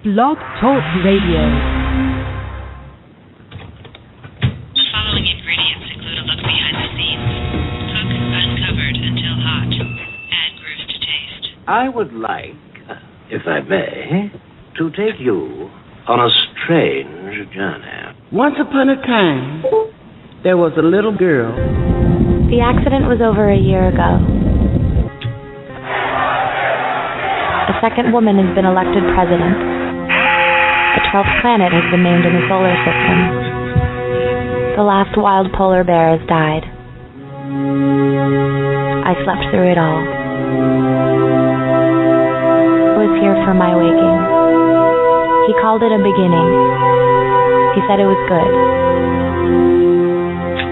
Blog Talk Radio. Following ingredients include a look behind the scenes. Cook uncovered until hot. Add grooves to taste. I would like, if I may, to take you on a strange journey. Once upon a time, there was a little girl. The accident was over a year ago. A second woman has been elected president. The 12th planet has been named in the solar system. The last wild polar bear has died. I slept through it all. I was here for my waking. He called it a beginning. He said it was good.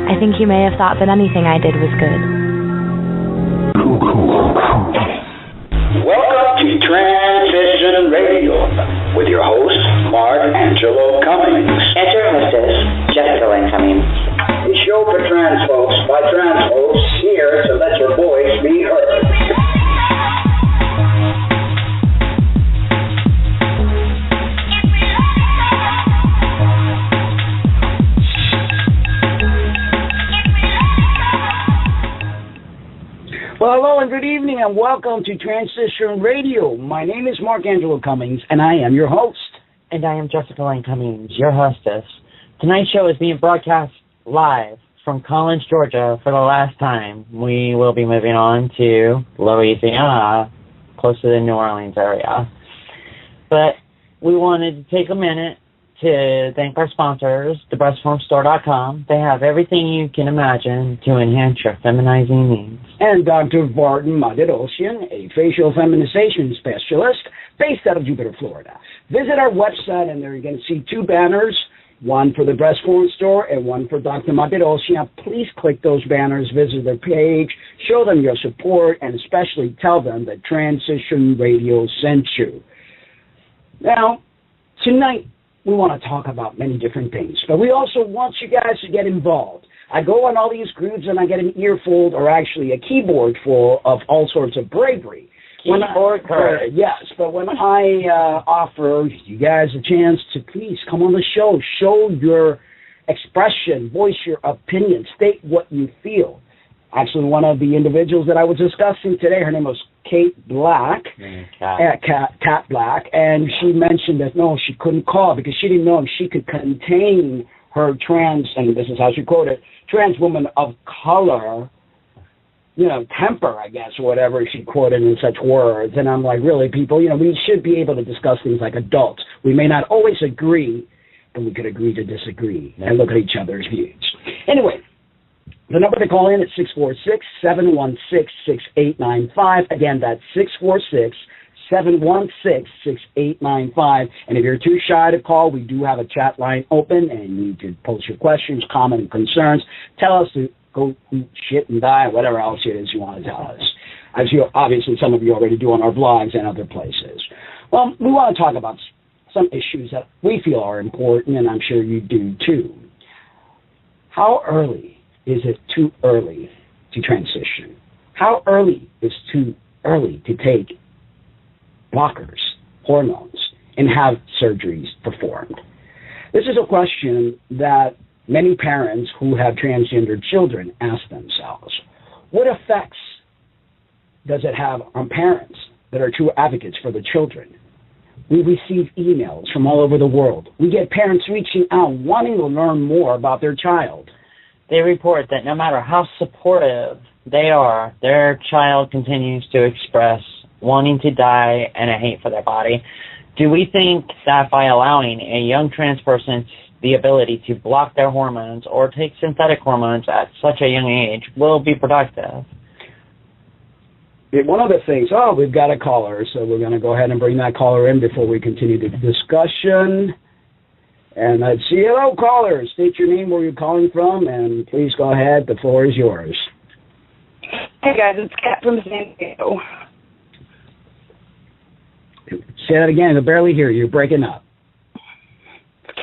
I think you may have thought that anything I did was good. Welcome to Transition Radio with your host, Mark Angelo Cummings. And your hostess, Jessica Lynn Cummings. The show for trans folks by trans folks, here to let your voice be heard. Well, hello and good evening and welcome to Transition Radio. My name is Mark Angelo Cummings and I am your host. And I am Jessica Lynn Cummings, your hostess. Tonight's show is being broadcast live from Collins, Georgia for the last time. We will be moving on to Louisiana, close to the New Orleans area. But we wanted to take a minute to thank our sponsors, thebreastformstore.com. They have everything you can imagine to enhance your feminizing needs. And Dr. Varden Madidosian, a facial feminization specialist based out of Jupiter, Florida. Visit our website and there you're going to see two banners, one for the Breast Form Store and one for Dr. Madidosian. Please click those banners, visit their page, show them your support, and especially tell them that Transition Radio sent you. Now, tonight, we want to talk about many different things, but we also want you guys to get involved. I go on all these groups and I get an earful, or actually a keyboard full of all sorts of bravery. Keyboard courage. Yes, but when I offer you guys a chance to please come on the show, show your expression, voice your opinion, state what you feel. Actually, one of the individuals that I was discussing today, her name was Kate Black, Cat Black, and she mentioned that, no, she couldn't call because she didn't know if she could contain her trans, and this is how she quoted, trans woman of color, temper, I guess, or whatever she quoted in such words. And I'm like, really, people, we should be able to discuss things like adults. We may not always agree, but we could agree to disagree and look at each other's views. Anyway, the number to call in is 646-716-6895. Again, that's 646-716-6895. And if you're too shy to call, we do have a chat line open, and you can post your questions, comments, and concerns. Tell us to go eat shit and die, whatever else it is you want to tell us. As obviously some of you already do on our blogs and other places. Well, we want to talk about some issues that we feel are important, and I'm sure you do too. How early is it too early to transition? How early is too early to take blockers, hormones, and have surgeries performed? This is a question that many parents who have transgender children ask themselves. What effects does it have on parents that are true advocates for the children? We receive emails from all over the world. We get parents reaching out, wanting to learn more about their child. They report that no matter how supportive they are, their child continues to express wanting to die and a hate for their body. Do we think that by allowing a young trans person the ability to block their hormones or take synthetic hormones at such a young age will be productive? One of the things, we've got a caller, so we're going to go ahead and bring that caller in before we continue the discussion. And let's see. Hello, caller. State your name, where you're calling from, and please go ahead. The floor is yours. Hey, guys. It's Kat from San Diego. Say that again. I can barely hear you. You're breaking up.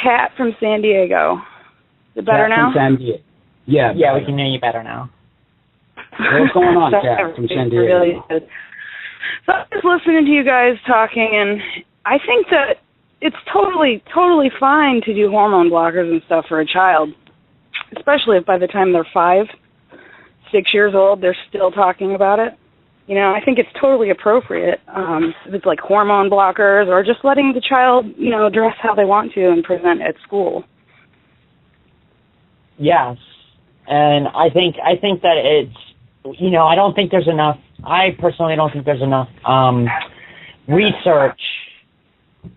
Kat from San Diego. Is it better now? From San Diego. Yeah, we can hear you better now. What's going on, Kat, from San Diego? Really, so I was listening to you guys talking, and I think that it's totally fine to do hormone blockers and stuff for a child, especially if by the time they're 5, 6 years old, they're still talking about it. You know, I think it's totally appropriate. If it's like hormone blockers or just letting the child, you know, dress how they want to and present at school. Yes. And I think that it's, you know, I personally don't think there's enough research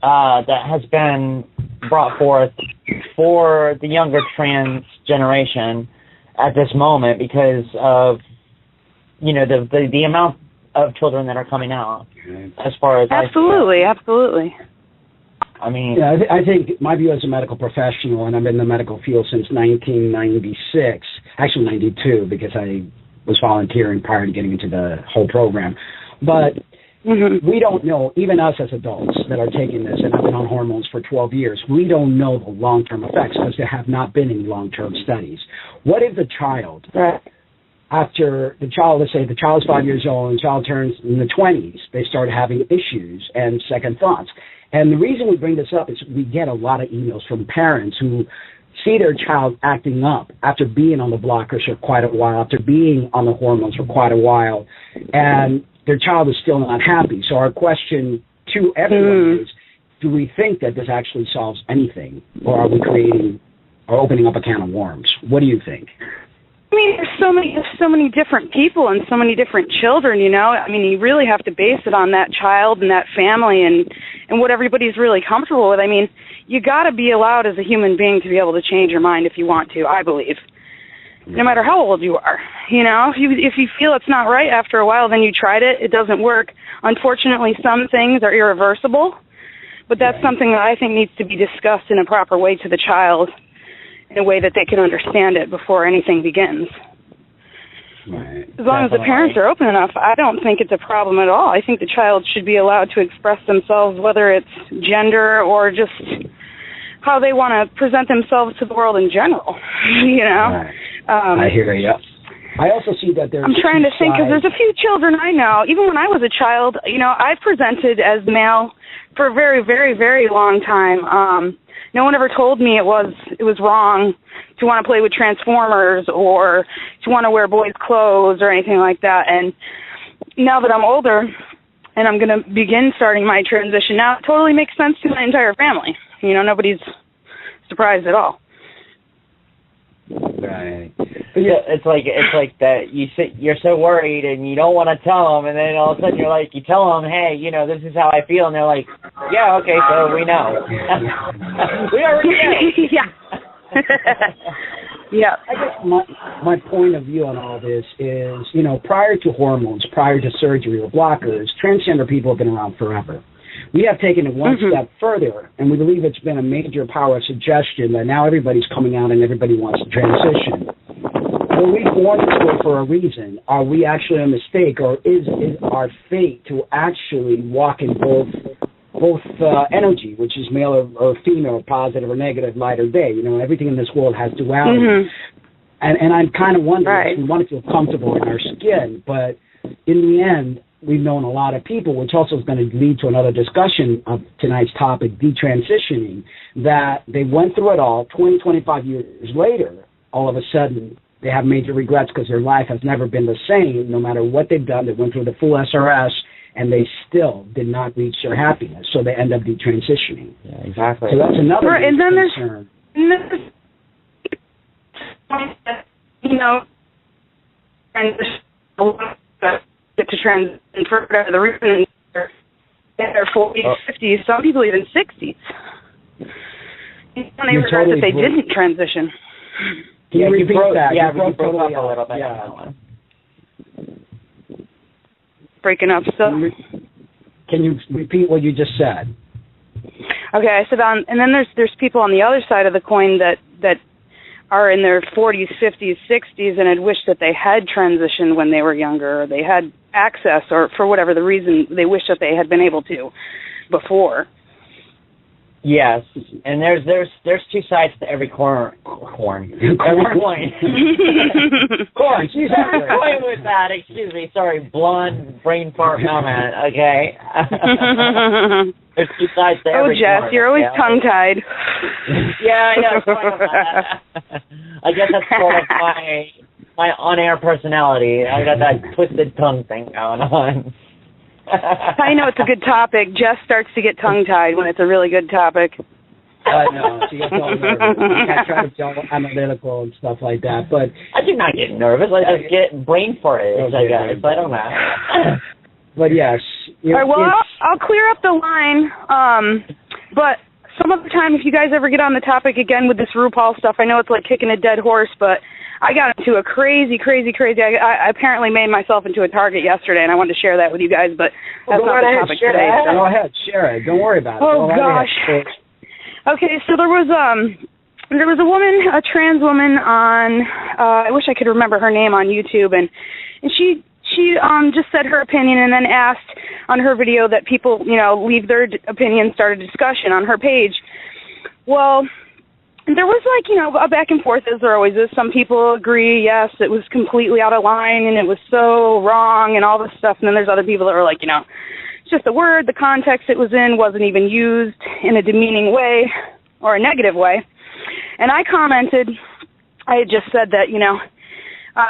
that has been brought forth for the younger trans generation at this moment because of, you know, the amount of children that are coming out as far as absolutely. I mean, yeah, I think my view as a medical professional, and I've been in the medical field since 1996, actually 92, because I was volunteering prior to getting into the whole program. But we don't know, even us as adults that are taking this, and I've been on hormones for 12 years, we don't know the long-term effects because there have not been any long-term studies. What if the child, after the child, let's say the child's 5 years old and the child turns in the 20s, they start having issues and second thoughts. And the reason we bring this up is we get a lot of emails from parents who see their child acting up after being on the blockers for quite a while, after being on the hormones for quite a while, and their child is still not happy. So our question to everyone is, do we think that this actually solves anything, or are we creating or opening up a can of worms? What do you think? I mean, there's so many different people and so many different children, you know. I mean, you really have to base it on that child and that family and what everybody's really comfortable with. I mean, you got to be allowed as a human being to be able to change your mind if you want to, I believe, no matter how old you are. You know, if you feel it's not right after a while, then you tried it, it doesn't work. Unfortunately, some things are irreversible, but that's something that I think needs to be discussed in a proper way to the child, in a way that they can understand it before anything begins. Right. As long as the parents are open enough, I don't think it's a problem at all. I think the child should be allowed to express themselves, whether it's gender or just how they want to present themselves to the world in general. You know? Right. I hear you. I also see that there's... I'm trying to think, because there's a few children I know, even when I was a child, you know, I presented as male for a very, very, very long time. No one ever told me it was wrong to want to play with Transformers or to want to wear boys' clothes or anything like that. And now that I'm older and I'm going to begin starting my transition now, it totally makes sense to my entire family. You know, nobody's surprised at all. Right. Yeah, it's like that. You're so worried and you don't want to tell them, and then all of a sudden you're like, you tell them, hey, you know, this is how I feel, and they're like, yeah, okay, so we know. We already know. Yeah. Yeah. I guess my point of view on all this is, you know, prior to hormones, prior to surgery or blockers, transgender people have been around forever. We have taken it one step further, and we believe it's been a major power of suggestion that now everybody's coming out and everybody wants to transition. Were we born this way for a reason? Are we actually a mistake, or is our fate to actually walk in both energy, which is male or female, positive or negative, light or day? You know, everything in this world has duality. And I'm kind of wondering if we want to feel comfortable in our skin, but in the end, we've known a lot of people, which also is going to lead to another discussion of tonight's topic, detransitioning, that they went through it all, 20, 25 years later, all of a sudden, they have major regrets because their life has never been the same. No matter what they've done, they went through the full SRS, and they still did not reach their happiness, so they end up detransitioning. Yeah, exactly. So that's another and then concern. You know, and get to transition for whatever the reason, in their 40s, 50s, some people even 60s. And they regret that they didn't transition. Can you repeat that? Yeah, we broke up a little bit. Yeah. Breaking up stuff. Can you repeat what you just said? Okay, I said and then there's people on the other side of the coin that are in their 40s, 50s, 60s, and had wished that they had transitioned when they were younger, or they had access, or for whatever the reason, they wish that they had been able to before. Yes, and there's two sides to every corn. Every coin. Corn. She's coin with that. Excuse me. Sorry, blonde brain fart comment. Okay. There's two sides to every Jess, corn. you're always tongue-tied. Yeah, I know. I guess that's sort of my on-air personality. I got that twisted tongue thing going on. I know it's a good topic. Jess starts to get tongue-tied when it's a really good topic. I know. She gets all nervous. I try to be analytical and stuff like that, but I do not get nervous. I just get brain farted, I guess. I don't know. But yes. All right, well, I'll clear up the line. But some other time, if you guys ever get on the topic again with this RuPaul stuff, I know it's like kicking a dead horse, but I got into a crazy. I apparently made myself into a target yesterday, and I wanted to share that with you guys, but that's not the topic today. Go ahead, share it. Don't worry about it. Oh, gosh. Okay, so there was a woman, a trans woman on, I wish I could remember her name on YouTube, and she just said her opinion and then asked on her video that people, leave their opinion, start a discussion on her page. Well, there was a back and forth, as there always is. Some people agree, yes, it was completely out of line and it was so wrong and all this stuff. And then there's other people that were like, it's just a word, the context it was in wasn't even used in a demeaning way or a negative way. And I commented, I had just said that,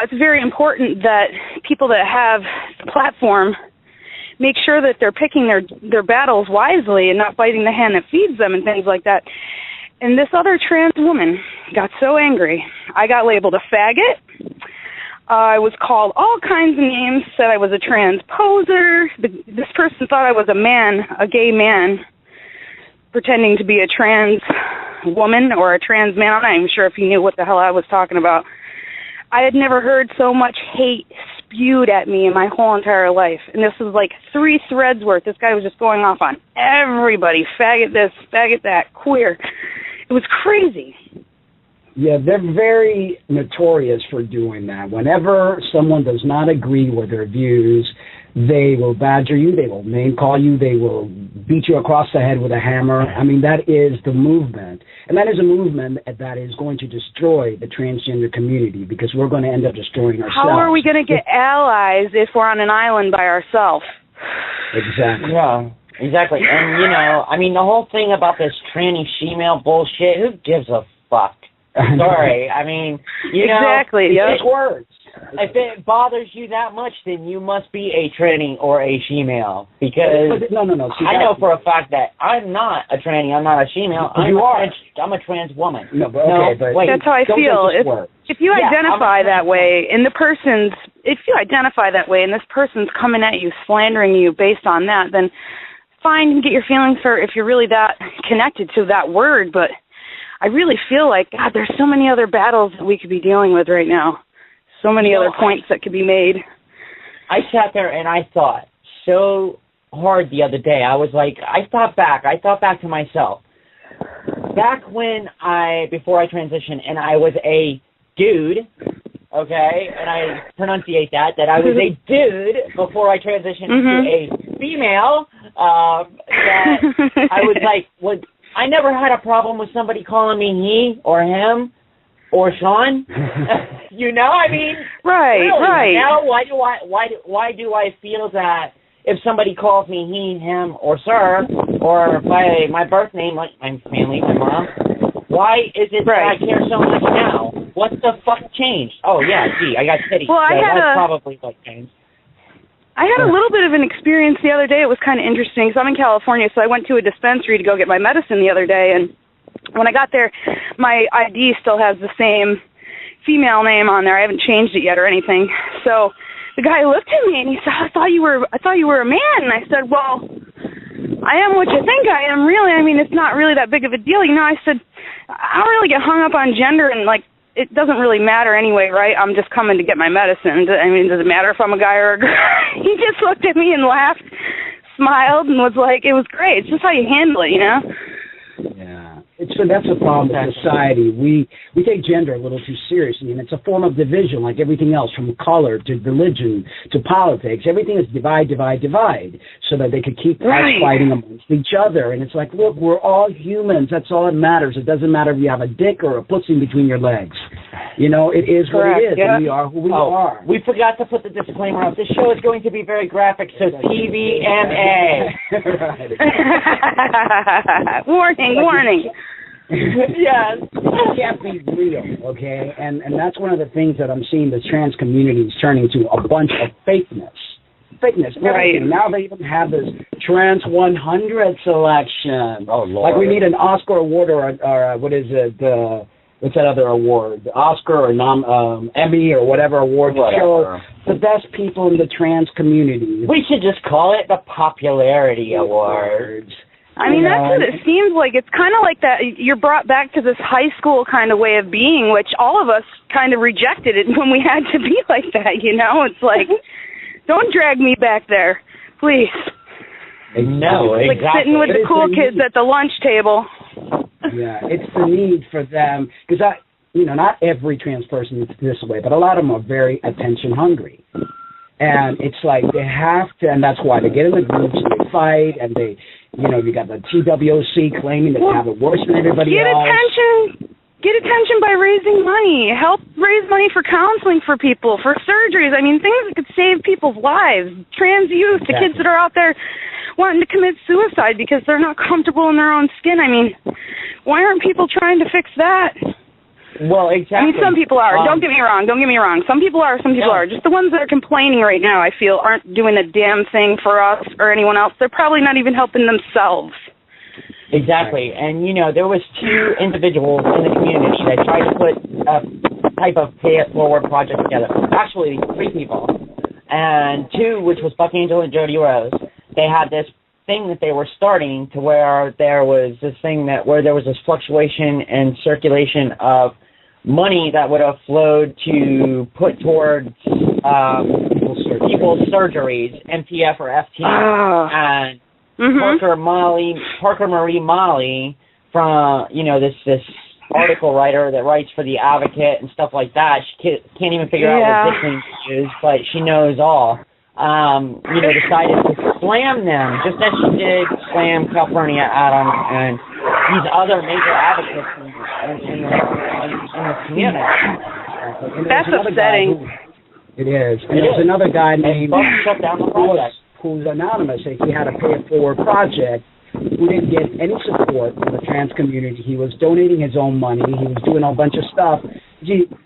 it's very important that people that have the platform make sure that they're picking their battles wisely and not biting the hand that feeds them and things like that. And this other trans woman got so angry. I got labeled a faggot. I was called all kinds of names, said I was a transposer. This person thought I was a man, a gay man, pretending to be a trans woman or a trans man. I'm not even sure if he knew what the hell I was talking about. I had never heard so much hate spewed at me in my whole entire life. And this was like 3 threads worth. This guy was just going off on everybody. Faggot this, faggot that, queer. It was crazy. Yeah, they're very notorious for doing that. Whenever someone does not agree with their views, they will badger you, they will name call you, they will beat you across the head with a hammer. I mean, that is the movement. And that is a movement that is going to destroy the transgender community because we're going to end up destroying ourselves. How are we going to get allies if we're on an island by ourselves? Exactly. Yeah. Exactly. And, the whole thing about this tranny female bullshit, who gives a fuck? Sorry. Exactly. It's words. If it bothers you that much, then you must be a tranny or a female. Because no. See, I know for a fact that I'm not a tranny, I'm not a female. I'm a trans woman. But wait, that's how I feel. If you identify that way, and if you identify that way, and this person's coming at you, slandering you based on that, then fine, you can get your feelings hurt if you're really that connected to that word. But I really feel like, God, there's so many other battles that we could be dealing with right now. So many other points that could be made. I sat there and I thought so hard the other day. I was like, I thought back to myself. Back before I transitioned and I was a dude, okay, and I pronunciate that I was a dude before I transitioned to a female, that I was like, I never had a problem with somebody calling me he or him or Sean. Right, really, right. Now, why do I feel that if somebody calls me he, him, or sir, or by my birth name, like my family, my mom, why is it that I care so much now? What the fuck changed? Oh yeah, gee, I got titties. Well, that's probably what changed. I had a little bit of an experience the other day. It was kind of interesting. So I'm in California, so I went to a dispensary to go get my medicine the other day, and when I got there, my ID still has the same female name on there. I haven't changed it yet or anything. So the guy looked at me and he said, I thought you were a man. And I said, well, I am what you think I am, really. It's not really that big of a deal. I said, I don't really get hung up on gender, and it doesn't really matter anyway, right? I'm just coming to get my medicine. Does it matter if I'm a guy or a girl? He just looked at me and laughed, smiled, and was like, it was great. It's just how you handle it, Yeah. that's a problem with society. We take gender a little too seriously, and it's a form of division, like everything else, from color to religion to politics. Everything is divide, so that they could keep us fighting amongst each other. And it's like, look, we're all humans. That's all that matters. It doesn't matter if you have a dick or a pussy between your legs. You know, it is what it is. Yeah. And we are who we are. We forgot to put the disclaimer up. This show is going to be very graphic, so TVMA. Warning. Yes. It can't be real, okay? And that's one of the things that I'm seeing the trans community is turning to a bunch of fakeness. Right. Now they even have this Trans 100 selection. Oh, Lord. Like we need an Oscar award or what is it? What's that other award? The Oscar or Emmy or whatever award to show the best people in the trans community. We should just call it the Popularity Awards. I mean, that's what it seems like. It's kind of like that. You're brought back to this high school kind of way of being, which all of us kind of rejected it when we had to be like that, you know? It's like, don't drag me back there, please. No, exactly. Like sitting with the cool kids at the lunch table. Yeah, it's the need for them, because not every trans person is this way, but a lot of them are very attention hungry. And it's like they have to, and that's why they get in the groups and they fight, and they, you got the TWOC claiming that they have it worse than everybody else. Get attention by raising money. Help raise money for counseling for people, for surgeries. I mean, things that could save people's lives. Trans youth, the kids that are out there wanting to commit suicide because they're not comfortable in their own skin. I mean, why aren't people trying to fix that? Well, exactly. I mean, some people are. Don't get me wrong. Some people are. Just the ones that are complaining right now, I feel, aren't doing a damn thing for us or anyone else. They're probably not even helping themselves. Exactly. And, there was 2 individuals in the community that tried to put a type of pay-it-forward project together. Actually, 3 people. And 2, which was Buck Angel and Jody Rose, they had this thing that they were starting to where there was this thing where there was this fluctuation and circulation of money that would have flowed to put towards people's surgeries, MTF or FT, and Parker Marie Molly from this article writer that writes for The Advocate and stuff like that. She can't even figure out what Bitcoin is, but she knows all. Decided to slam them, just as she did slam California Adams and these other major advocates in the community. That's upsetting. It is. And there's another guy named who's anonymous. He had a pay-it-forward project who didn't get any support from the trans community. He was donating his own money. He was doing a bunch of stuff.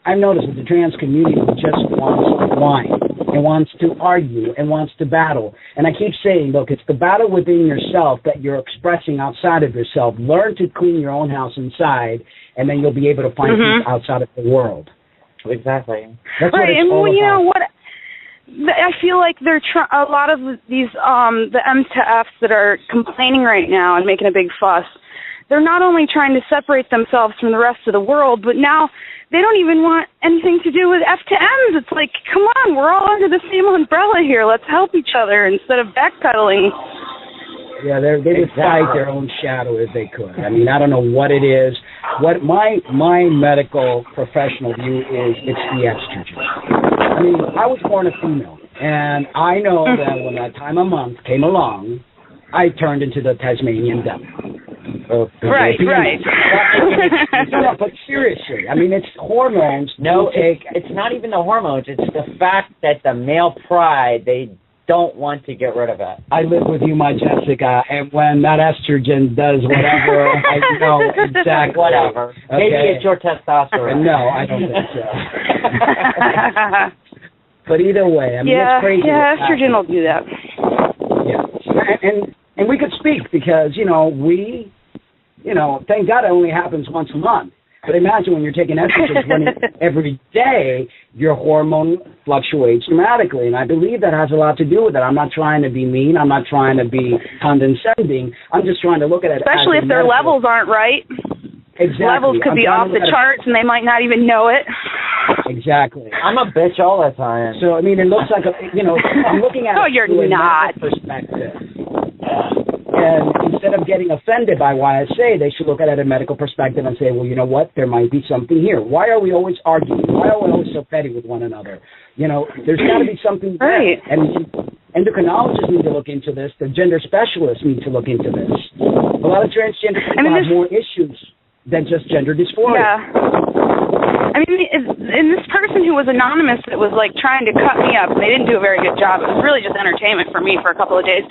I've noticed that the trans community just wants to whine and wants to argue and wants to battle. And I keep saying, look, it's the battle within yourself that you're expressing outside of yourself. Learn to clean your own house inside, and then you'll be able to find peace outside of the world. Exactly. That's what it's all about. You know what? I feel like a lot of these the MTFs that are complaining right now and making a big fuss, they're not only trying to separate themselves from the rest of the world, but now they don't even want anything to do with F2Ms. It's like, come on, we're all under the same umbrella here. Let's help each other instead of backpedaling. Yeah, they would fight their own shadow if they could. I mean, I don't know what it is. What my medical professional view is, it's the estrogen. I mean, I was born a female, and I know that when that time of month came along, I turned into the Tasmanian devil. Right. No, but seriously, I mean, it's hormones. No, it's not even the hormones. It's the fact that the male pride, they don't want to get rid of it. I live with you, my Jessica, and when that estrogen does whatever, I know exactly. Whatever. Okay. Maybe it's your testosterone. No, I don't think so. But either way, I mean, it's crazy. Yeah, estrogen will do that. Yeah, and we could speak because, we, thank God it only happens once a month. But imagine when you're taking estrogen every day, your hormone fluctuates dramatically. And I believe that has a lot to do with it. I'm not trying to be mean. I'm not trying to be condescending. I'm just trying to look at it. Especially if their levels aren't right. Exactly. Levels could be off the charts and they might not even know it. Exactly. I'm a bitch all the time. So, I mean, it looks like, I'm looking at it through not. another perspective. And instead of getting offended by why I say, they should look at it at a medical perspective and say, well, you know what? There might be something here. Why are we always arguing? Why are we always so petty with one another? You know, there's got to be something there. Right. And endocrinologists need to look into this. The gender specialists need to look into this. A lot of transgender people have more issues than just gender dysphoria. Yeah. I mean, and this person who was anonymous that was, like, trying to cut me up, and they didn't do a very good job. It was really just entertainment for me for a couple of days.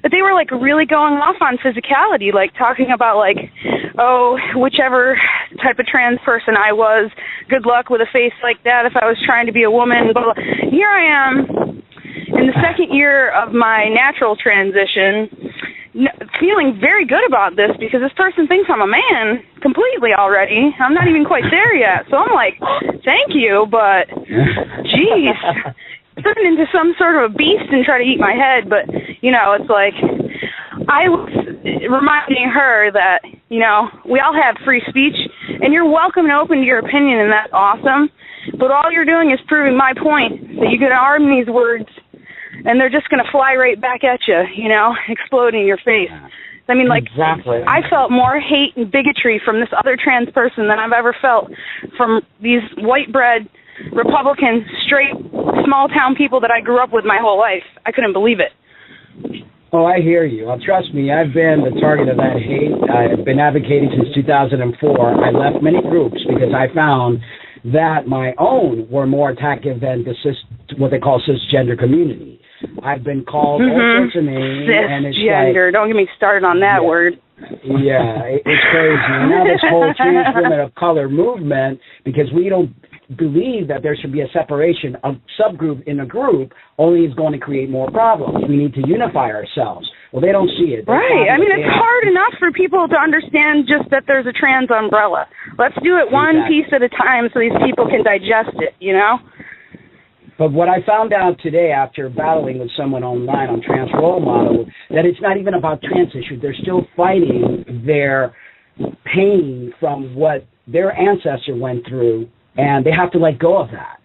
But they were, like, really going off on physicality, like, talking about, like, oh, whichever type of trans person I was, good luck with a face like that if I was trying to be a woman, blah, blah. Here I am in the second year of my natural transition, feeling very good about this because this person thinks I'm a man completely already. I'm not even quite there yet. So I'm like, thank you, but geez, turn into some sort of a beast and try to eat my head. But, you know, it's like I was reminding her that, you know, we all have free speech and you're welcome and open to your opinion, and that's awesome. But all you're doing is proving my point that you can arm these words and they're just going to fly right back at you, you know, explode in your face. I mean, like, exactly. I felt more hate and bigotry from this other trans person than I've ever felt from these white bread, Republican, straight, small-town people that I grew up with my whole life. I couldn't believe it. Oh, I hear you. Trust me, I've been the target of that hate. I've been advocating since 2004. I left many groups because I found that my own were more attacking than the what they call cisgender community. I've been called all sorts of names. And it's cisgender. like, don't get me started on that word. Yeah, it's crazy. And now this whole trans women of color movement, because we don't believe that there should be a separation of subgroup in a group, only is going to create more problems. We need to unify ourselves. Well, they don't see it. Right. I mean, it's hard enough for people to understand just that there's a trans umbrella. Let's do it one piece at a time so these people can digest it, you know? But what I found out today after battling with someone online on Trans Role Model, that it's not even about trans issues. They're still fighting their pain from what their ancestor went through, and they have to let go of that.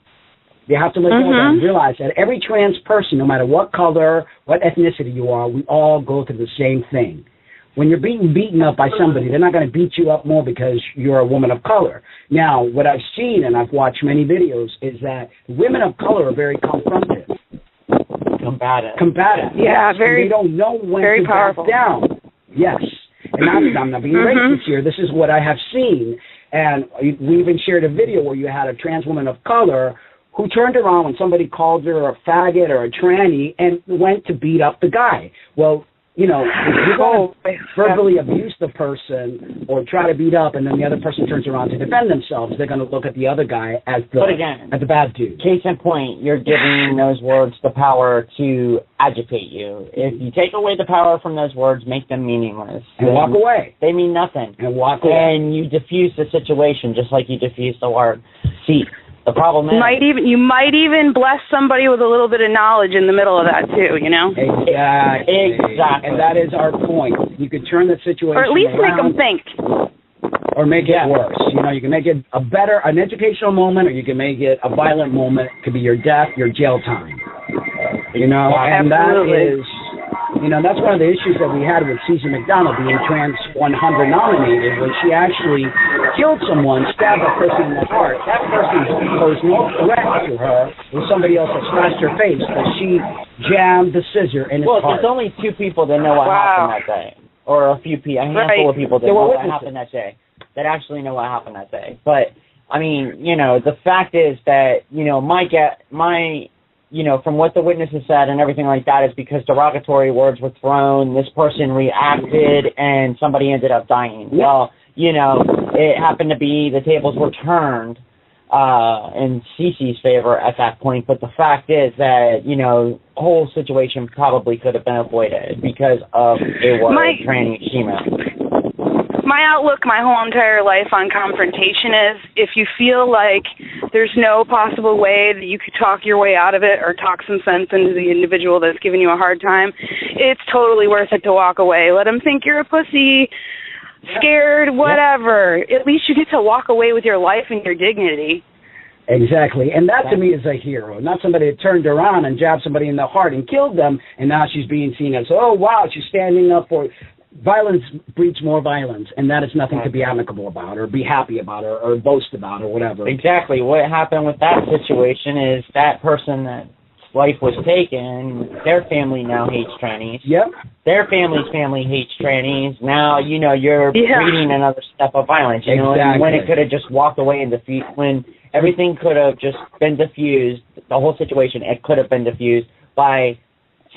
They have to let go of that and realize that every trans person, no matter what color, what ethnicity you are, we all go through the same thing. When you're being beaten up by somebody, they're not going to beat you up more because you're a woman of color. Now, what I've seen, and I've watched many videos, is that women of color are very confrontive. Combative. Yeah, yes. very. And they don't know when very to powerful. back down. Yes. And I'm not being racist here. This is what I have seen. And we even shared a video where you had a trans woman of color who turned around when somebody called her a faggot or a tranny and went to beat up the guy. Well, you know, if you're going to verbally abuse the person or try to beat up and then the other person turns around to defend themselves, they're going to look at the other guy as the bad dude. Case in point, you're giving those words the power to agitate you. If you take away the power from those words, make them meaningless. And walk away. They mean nothing. And walk away. And you diffuse the situation just like you diffuse the word. See, the problem is... You might even bless somebody with a little bit of knowledge in the middle of that, too, you know? Exactly. And that is our point. You can turn the situation around. Or at least make them think. Or make it worse. You know, you can make it an educational moment, or you can make it a violent moment. It could be your death, your jail time. You know, and Absolutely. that is... You know, that's one of the issues that we had with Susan McDonald being Trans 100 nominated, when she actually killed someone, stabbed a person in the heart. That person posed no threat to her. It was somebody else that smashed her face, but she jammed the scissor in his heart. Well, there's only two people that know what happened that day. Or a handful of people that know what happened that day. That actually know what happened that day. But, I mean, you know, the fact is that, you know, you know, from what the witnesses said and everything like that is because derogatory words were thrown, this person reacted, and somebody ended up dying. Yeah. Well, you know, it happened to be the tables were turned in Cece's favor at that point, but the fact is that, you know, the whole situation probably could have been avoided because of a word, tranny female. My outlook my whole entire life on confrontation is if you feel like there's no possible way that you could talk your way out of it or talk some sense into the individual that's giving you a hard time, it's totally worth it to walk away. Let them think you're a pussy, scared, whatever. At least you get to walk away with your life and your dignity. Exactly. And that to me is a hero, not somebody that turned around and jabbed somebody in the heart and killed them, and now she's being seen as, oh, wow, she's standing up for violence breeds more violence, and that is nothing to be amicable about or be happy about or boast about or whatever. Exactly. What happened with that situation is that person that life was taken, their family now hates trannies. Yep. Their family's family hates trannies. Now, you know, you're breeding another step of violence, you know, and when it could have just walked away and when everything could have just been diffused, the whole situation, it could have been diffused by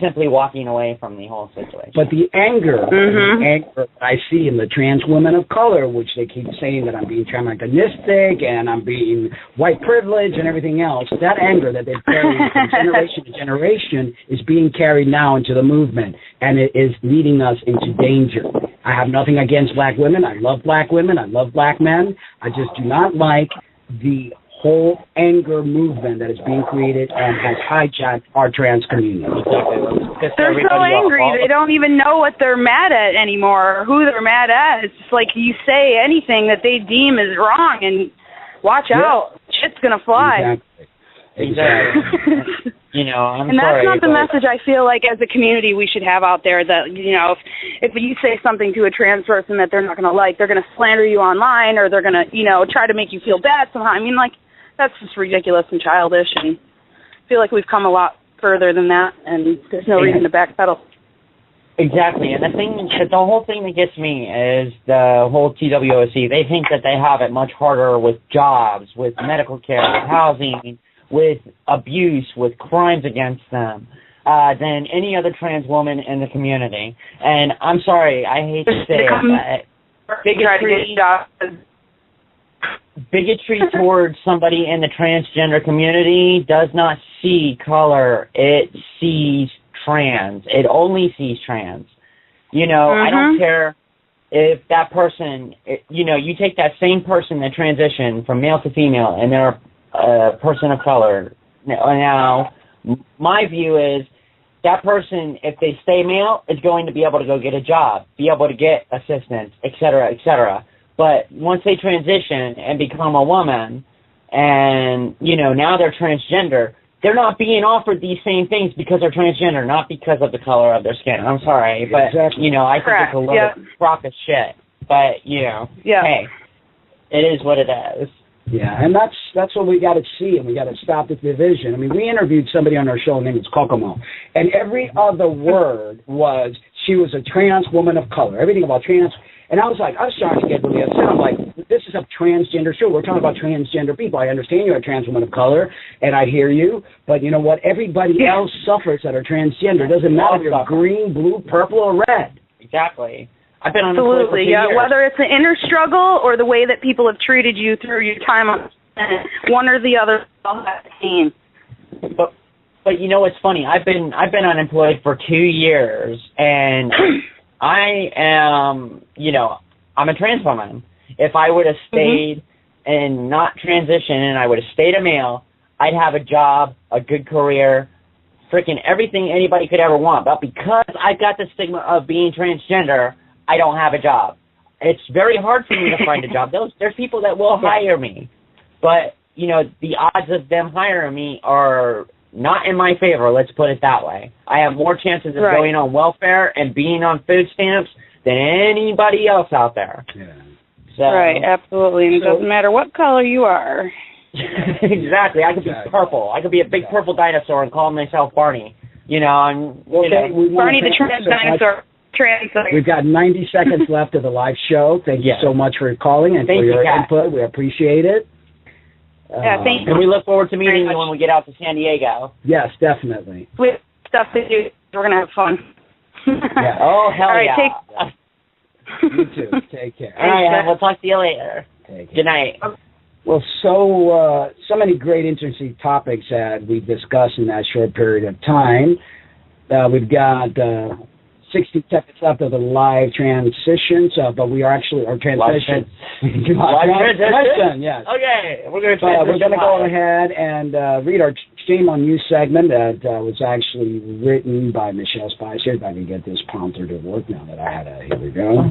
simply walking away from the whole situation. But the anger that I see in the trans women of color, which they keep saying that I'm being transhumanistic and I'm being white privilege and everything else, that anger that they've carried from generation to generation is being carried now into the movement, and it is leading us into danger. I have nothing against black women. I love black women. I love black men. I just do not like the whole anger movement that is being created and has hijacked our trans community. They're so angry, they don't even know what they're mad at anymore or who they're mad at. It's just like you say anything that they deem is wrong, and watch out, shit's going to fly. Exactly. You know, and that's not the message I feel like as a community we should have out there, that, you know, if you say something to a trans person that they're not going to like, they're going to slander you online, or they're going to, you know, try to make you feel bad somehow. I mean, like, that's just ridiculous and childish, and I feel like we've come a lot further than that, and there's no reason to backpedal. Exactly, and the whole thing that gets me is the whole TWOC. They think that they have it much harder with jobs, with medical care, with housing, with abuse, with crimes against them, than any other trans woman in the community. And I'm sorry, I hate to say it, bigotry towards somebody in the transgender community does not see color. It sees trans. It only sees trans. You know, I don't care if that person, you know, you take that same person that transitioned from male to female and they're a person of color. Now, my view is that person, if they stay male, is going to be able to go get a job, be able to get assistance, et cetera, et cetera. But once they transition and become a woman and, you know, now they're transgender, they're not being offered these same things because they're transgender, not because of the color of their skin. I'm sorry, but, you know, I think it's a little crock of shit. But, you know, hey, it is what it is. Yeah, and that's what we got to see, and we got to stop this division. I mean, we interviewed somebody on our show named Kokomo, and every other word was she was a trans woman of color, everything about trans. And I was starting to get really upset. I'm like, this is a transgender show. We're talking about transgender people. I understand you're a trans woman of color, and I hear you, but you know what? Everybody else suffers that are transgender. It doesn't matter if you're green, blue, purple, or red. Exactly. I've been on absolutely, years. Whether it's the inner struggle or the way that people have treated you through your time on one or the other, all that pain. But you know what's funny? I've been unemployed for 2 years, and I am, you know, I'm a trans woman. If I would have stayed and not transitioned, and I would have stayed a male, I'd have a job, a good career, freaking everything anybody could ever want. But because I've got the stigma of being transgender, I don't have a job. It's very hard for me to find a job. There's people that will hire me, but, you know, the odds of them hiring me are not in my favor, let's put it that way. I have more chances of going on welfare and being on food stamps than anybody else out there. Yeah. So, right, absolutely. And it doesn't matter what color you are. Exactly. I could be purple. I could be a big purple dinosaur and call myself Barney. You know, and Barney the trans dinosaur. We've got 90 seconds left of the live show. Thank you so much for calling and for your input. We appreciate it. Thank you. And we look forward to meeting you when we get out to San Diego. Yes, definitely. We have stuff to do. We're going to have fun. Yeah. Oh, hell right, yeah. You too. Take care. All right, we'll talk to you later. Good night. Well, so many great, interesting topics that we discussed in that short period of time. We've got 60 seconds left of the live transition, but we are actually, our transition. Live transition? Yes. Okay, we're going to go ahead and read our Shame on You segment that was actually written by Michelle Spicer. If I can get this prompter to work now that I had a, here we go.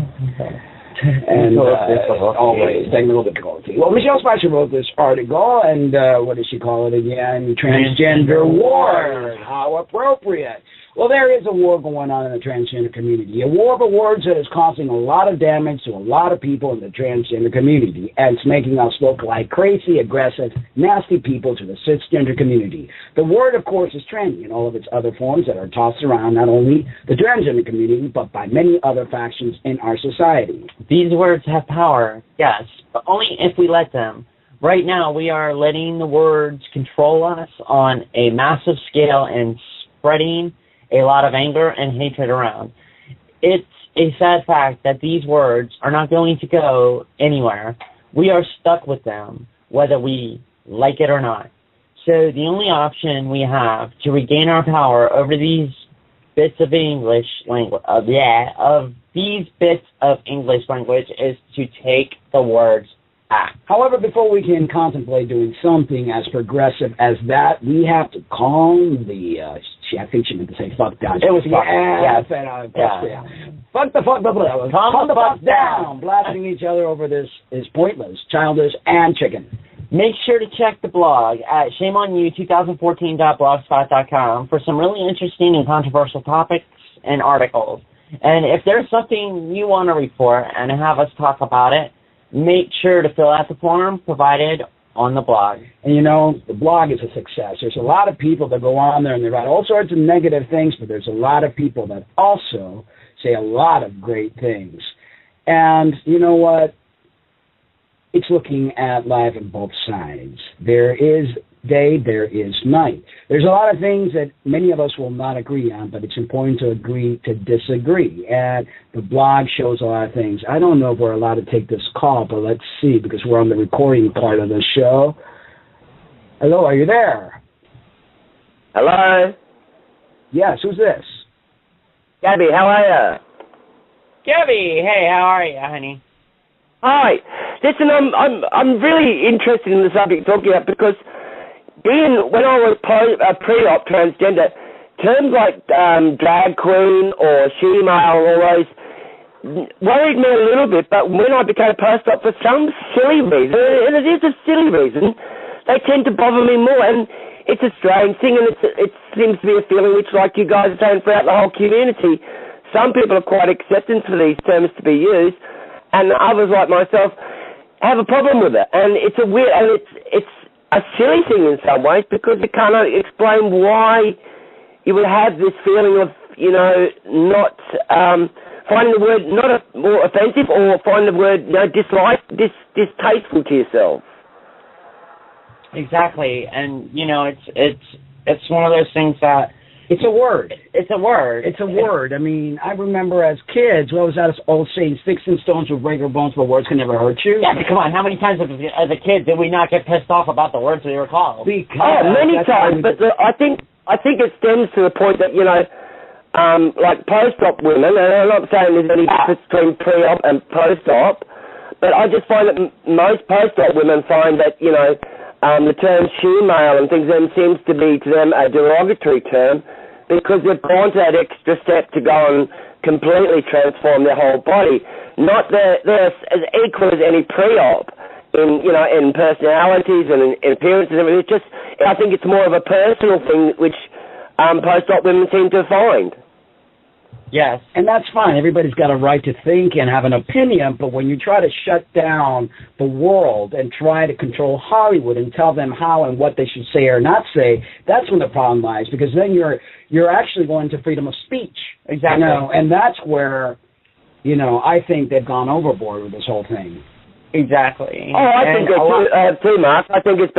And always technical difficulty. Well, Michelle Spicer wrote this article, and what does she call it again? Transgender Wars. How appropriate. Well, there is a war going on in the transgender community, a war of words that is causing a lot of damage to a lot of people in the transgender community, and it's making us look like crazy, aggressive, nasty people to the cisgender community. The word, of course, is trendy in all of its other forms that are tossed around not only the transgender community, but by many other factions in our society. These words have power, yes, but only if we let them. Right now, we are letting the words control us on a massive scale and spreading a lot of anger and hatred around. It's a sad fact that these words are not going to go anywhere. We are stuck with them, whether we like it or not. So the only option we have to regain our power over these bits of English language, is to take the words back. However, before we can contemplate doing something as progressive as that, we have to calm the, I think she meant to say fuck down. It was fuck. Yeah. Fuck the fuck, calm the fuck down. Blasting each other over this is pointless, childish, and chicken. Make sure to check the blog at shameonyou2014.blogspot.com for some really interesting and controversial topics and articles. And if there's something you want to report and have us talk about it, make sure to fill out the form provided on the blog. And you know, the blog is a success. There's a lot of people that go on there and they write all sorts of negative things, but there's a lot of people that also say a lot of great things. And you know what? It's looking at life on both sides. There is day, there is night. There's a lot of things that many of us will not agree on, but it's important to agree to disagree. And the blog shows a lot of things. I don't know if we're allowed to take this call, but let's see, because we're on the recording part of the show. Hello, are you there? Hello? Yes, who's this? Gabby, how are you? Gabby, hey, how are you, honey? Hi. Listen, I'm really interested in the subject you're talking about because when I was pre-op transgender, terms like drag queen or she-male, all those worried me a little bit, but when I became post-op for some silly reason, and it is a silly reason, they tend to bother me more, and it's a strange thing, and it seems to be a feeling which, like you guys are saying, throughout the whole community, some people are quite accepting for these terms to be used, and others like myself have a problem with it, and it's a weird, and it's a silly thing in some ways because you cannot explain why you would have this feeling of, you know, not finding the word not more offensive or finding the word, you know, distasteful to yourself. Exactly, and you know, it's one of those things that it's a word. It's a word. It's a word. I mean, I remember as kids, what was that old saying, sticks and stones will break your bones, but words can never hurt you? Yeah, but come on, how many times as a kid did we not get pissed off about the words we were called? Many times, but I think it stems to the point that, you know, like post-op women, and I'm not saying there's any difference between pre-op and post-op, but I just find that most post-op women find that, you know, the term she-male and things then seems to be to them a derogatory term because they've gone to that extra step to go and completely transform their whole body. Not that they're as equal as any pre-op in, you know, in personalities and in appearances. I mean, I think it's more of a personal thing which post-op women seem to find. Yes. And that's fine. Everybody's got a right to think and have an opinion, but when you try to shut down the world and try to control Hollywood and tell them how and what they should say or not say, that's when the problem lies, because then you're actually going to freedom of speech. Exactly. You know, and that's where, you know, I think they've gone overboard with this whole thing. Exactly. Oh, I think too, Mark. I think it's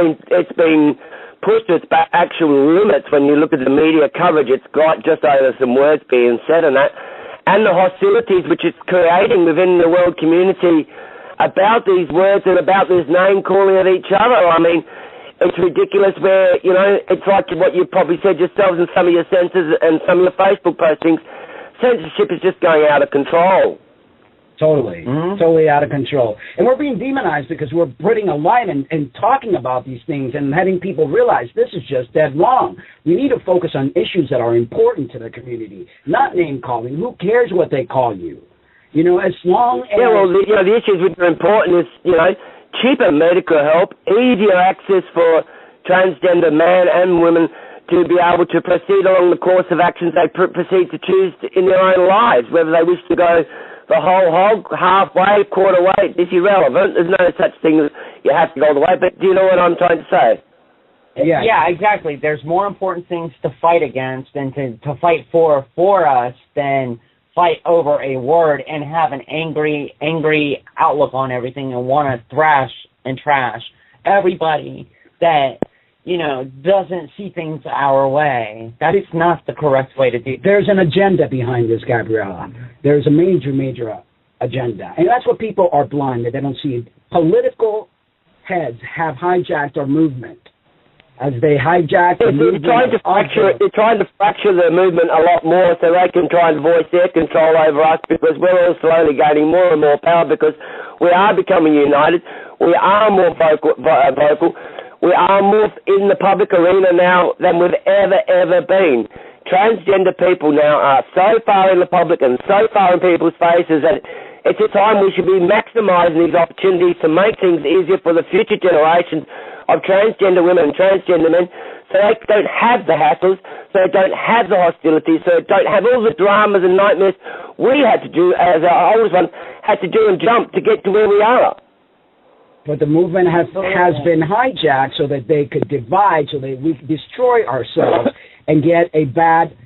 been pushed to its actual limits. When you look at the media coverage, it's got just over some words being said and that, and the hostilities which it's creating within the world community about these words and about this name calling at each other. I mean, it's ridiculous where, you know, it's like what you probably said yourselves in some of your censors and some of your Facebook postings, censorship is just going out of control. Totally. Mm-hmm. Totally out of control. And we're being demonized because we're putting a light and talking about these things and having people realize this is just dead wrong. We need to focus on issues that are important to the community, not name calling. Who cares what they call you? You know, as long as... Yeah, well, the issues which are important is, cheaper medical help, easier access for transgender men and women to be able to proceed along the course of actions they proceed to choose in their own lives, whether they wish to go the whole hog, halfway, quarter way, it's irrelevant. There's no such thing as you have to go all the way, but do you know what I'm trying to say? Yeah, exactly. There's more important things to fight against and to fight for us than fight over a word and have an angry outlook on everything and want to thrash and trash everybody that, doesn't see things our way. That is not the correct way to do it. There's an agenda behind this, Gabriella. There's a major agenda. And that's what people are blind, that they don't see. Political heads have hijacked our movement. As they hijack the movement. They're trying to fracture the movement a lot more so they can try and voice their control over us, because we're all slowly gaining more and more power because we are becoming united. We are more vocal. We are more in the public arena now than we've ever been. Transgender people now are so far in the public and so far in people's faces that it's a time we should be maximising these opportunities to make things easier for the future generations of transgender women and transgender men, so they don't have the hassles, so they don't have the hostility, so they don't have all the dramas and nightmares we had to do, as our oldest one had to do and jump to get to where we are. But the movement has been hijacked so that they could divide, so that we destroy ourselves and get a bad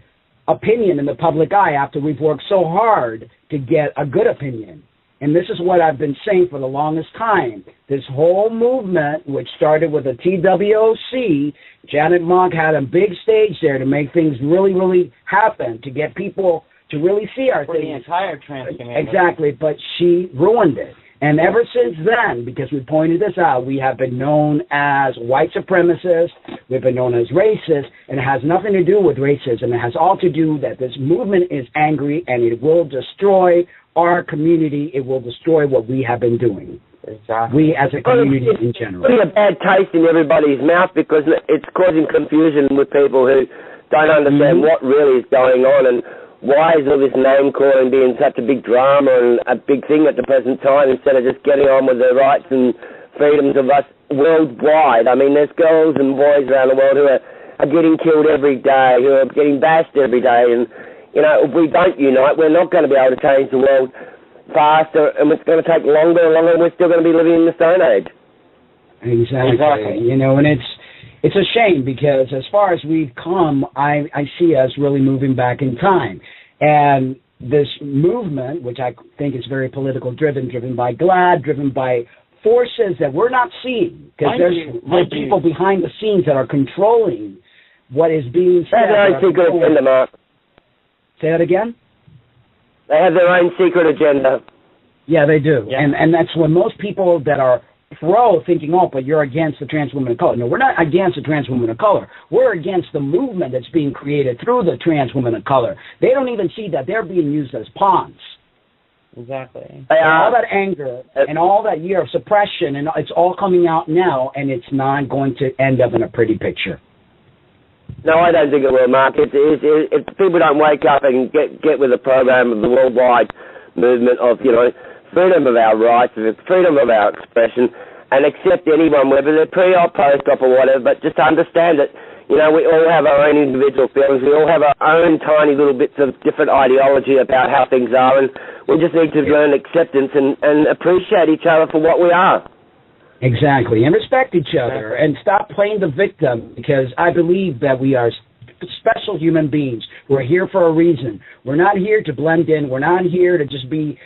opinion in the public eye after we've worked so hard to get a good opinion. And this is what I've been saying for the longest time. This whole movement, which started with the TWOC, Janet Mock had a big stage there to make things really happen, to get people to really see our for things. The entire trans community. Exactly, but she ruined it. And ever since then, because we pointed this out, we have been known as white supremacists, we've been known as racist, and it has nothing to do with racism. It has all to do that this movement is angry and it will destroy our community. It will destroy what we have been doing. Exactly. We as a community in general. It's putting a bad taste in everybody's mouth because it's causing confusion with people who don't understand what really is going on and why is all this name calling being such a big drama and a big thing at the present time instead of just getting on with the rights and freedoms of us worldwide. I mean, there's girls and boys around the world who are getting killed every day, who are getting bashed every day, and if we don't unite, we're not going to be able to change the world faster, and it's going to take longer and longer, and we're still going to be living in the Stone Age. Exactly. And it's a shame because as far as we've come, I see us really moving back in time. And this movement, which I think is very political driven by GLAAD, driven by forces that we're not seeing, because there's people behind the scenes that are controlling what is being said. They have their own secret agenda, Mark. Say that again? They have their own secret agenda. Yeah, they do. Yeah. And that's when most people that are thinking, but you're against the trans woman of color. No, we're not against the trans woman of color. We're against the movement that's being created through the trans women of color. They don't even see that they're being used as pawns. Exactly. All that anger and all that year of suppression, and it's all coming out now, and it's not going to end up in a pretty picture. No, I don't think it will, Mark. If people don't wake up and get with the program of the worldwide movement of, freedom of our rights, freedom of our expression, and accept anyone, whether they're pre or post-op or whatever, but just understand that, we all have our own individual feelings. We all have our own tiny little bits of different ideology about how things are, and we just need to learn acceptance and appreciate each other for what we are. Exactly, and respect each other, and stop playing the victim, because I believe that we are special human beings. We're here for a reason. We're not here to blend in. We're not here to just be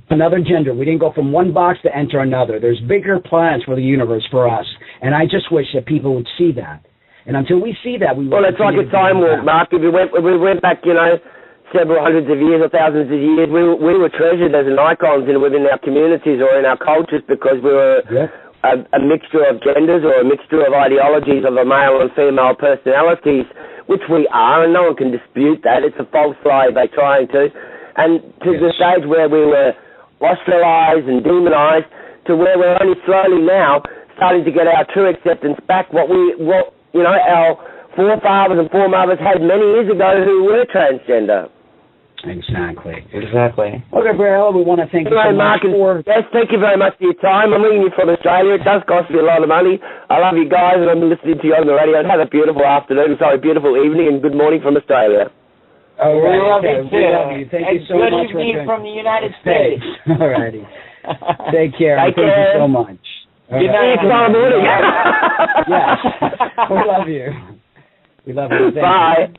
another gender. We didn't go from one box to enter another. There's bigger plans for the universe for us, and I just wish that people would see that. And until we see that, we will. Well, it's like a time warp, Mark. If we went back, several hundreds of years or thousands of years, we were treasured as an icons within our communities or in our cultures because we were a mixture of genders or a mixture of ideologies of a male and female personalities, which we are, and no one can dispute that. It's a false lie they're trying to. And to the stage where we were ostracized and demonized, to where we're only slowly now starting to get our true acceptance back, what our forefathers and foremothers had many years ago who were transgender. Exactly. Exactly. Okay, Brad, we want to thank you so much for... Yes, thank you very much for your time. I'm ringing you from Australia. It does cost me a lot of money. I love you guys, and I'm listening to you on the radio. Have a beautiful afternoon, beautiful evening, and good morning from Australia. All right. We love you too. We love you. Thank you so much for good evening from the United States. All righty. Take care. Take Thank care. you so much. Good night. Tomorrow morning. Yes. We love you. We love you. Thank Bye. You.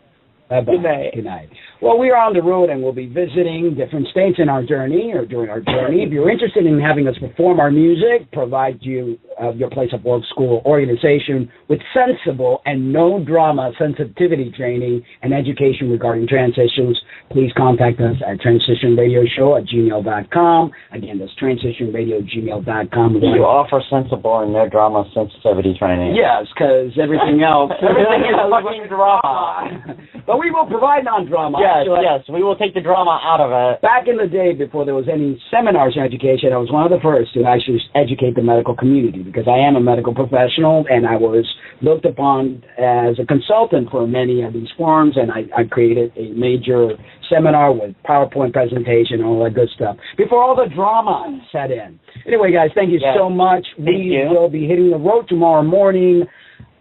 Bye-bye. Good night. Good night. Well, we are on the road, and we'll be visiting different states in our journey or during our journey. If you're interested in having us perform our music, provide you your place of work, school, organization with sensible and no drama sensitivity training and education regarding transitions, please contact us at transitionradioshow@gmail.com. Again, that's transitionradio@gmail.com. You offer sensible and no drama sensitivity training. Yes, because everything else is fucking drama. But we will provide non-drama. Yes, we will take the drama out of it. Back in the day, before there was any seminars in education, I was one of the first to actually educate the medical community because I am a medical professional and I was looked upon as a consultant for many of these forums, and I created a major seminar with PowerPoint presentation and all that good stuff before all the drama set in. Anyway, guys, thank you so much. We will be hitting the road tomorrow morning.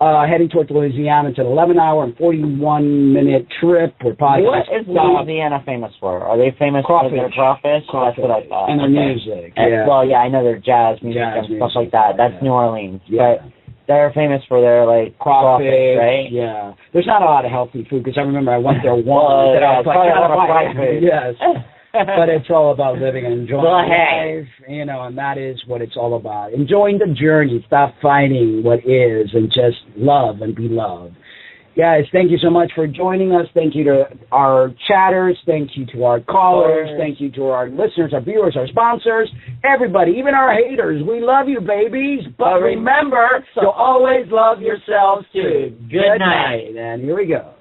Heading towards Louisiana. It's an 11-hour and 41-minute trip. We're probably what is Louisiana famous for? Are they famous for their crawfish? That's what I thought. And their music. Yeah. Well, yeah, I know their jazz music and stuff like that. That's New Orleans. Yeah. But they're famous for their, crawfish, right? Yeah. There's not a lot of healthy food because I remember I went there once and I was like, a lot of fried food. Yes. But it's all about living and enjoying life, and that is what it's all about. Enjoying the journey, stop fighting what is, and just love and be loved. Guys, thank you so much for joining us. Thank you to our chatters. Thank you to our callers. Thank you to our listeners, our viewers, our sponsors, everybody, even our haters. We love you, babies. But remember to always love yourselves, too. Good night. And here we go.